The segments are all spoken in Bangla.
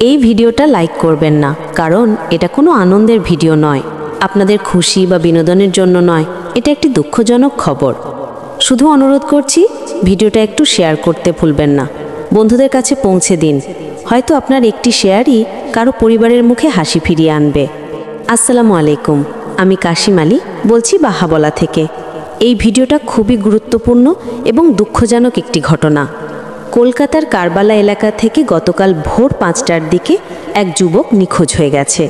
এই ভিডিওটা লাইক করবেন না, কারণ এটা কোনো আনন্দের ভিডিও নয়, আপনাদের খুশি বা বিনোদনের জন্য নয়। এটা একটি দুঃখজনক খবর। শুধু অনুরোধ করছি, ভিডিওটা একটু শেয়ার করতে ভুলবেন না, বন্ধুদের কাছে পৌঁছে দিন। হয়তো আপনার একটি শেয়ারই কারো পরিবারের মুখে হাসি ফিরিয়ে আনবে। আসসালামু আলাইকুম, আমি কাশিম আলী বলছি বাহাবলা থেকে। এই ভিডিওটা খুবই গুরুত্বপূর্ণ এবং দুঃখজনক একটি ঘটনা। কলকাতার কারবালা এলাকা থেকে গতকাল ভোর 5টার দিকে এক যুবক নিখোঁজ হয়ে গেছে।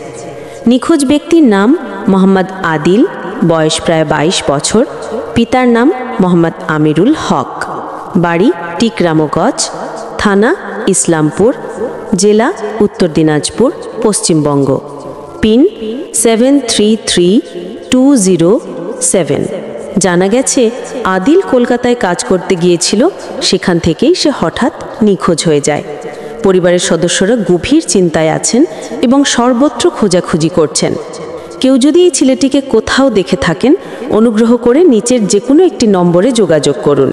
নিখোঁজ ব্যক্তির নাম মোহাম্মদ আদিল, বয়স প্রায় 22 বছর। পিতার নাম মোহাম্মদ আমিরুল হক, বাড়ি টিকরামগঞ্জ, থানা ইসলামপুর, জেলা উত্তর দিনাজপুর, পশ্চিমবঙ্গ। পিন 733207। জানা গেছে আদিল কলকাতায় কাজ করতে গিয়েছিল, সেখান থেকেই সে হঠাৎ নিখোঁজ হয়ে যায়। পরিবারের সদস্যরা গভীর চিন্তায় আছেন এবং সর্বত্র খোঁজাখুঁজি করছেন। কেউ যদি এই ছেলেটিকে কোথাও দেখে থাকেন, অনুগ্রহ করে নিচের যে কোনো একটি নম্বরে যোগাযোগ করুন।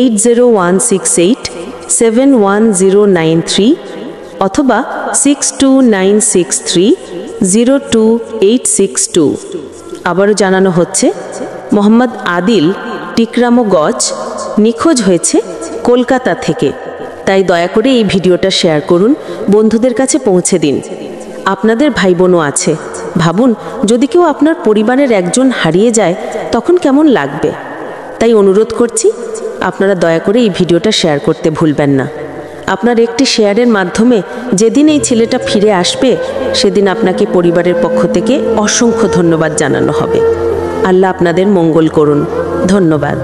8016871093 অথবা 6296302862। আবারও জানানো হচ্ছে, মোহাম্মদ আদিল টিকরামগঞ্জ নিখোঁজ হয়েছে কলকাতা থেকে। তাই দয়া করে এই ভিডিওটা শেয়ার করুন, বন্ধুদের কাছে পৌঁছে দিন। আপনাদের ভাই বোনও আছে, ভাবুন যদি কেউ আপনার পরিবারের একজন হারিয়ে যায় তখন কেমন লাগবে। তাই অনুরোধ করছি, আপনারা দয়া করে এই ভিডিওটা শেয়ার করতে ভুলবেন না। আপনার একটি শেয়ারের মাধ্যমে যেদিন এই ছেলেটা ফিরে আসবে, সেদিন আপনাকে পরিবারের পক্ষ থেকে অসংখ্য ধন্যবাদ জানানো হবে। আল্লাহ আপনাদের মঙ্গল করুন। ধন্যবাদ।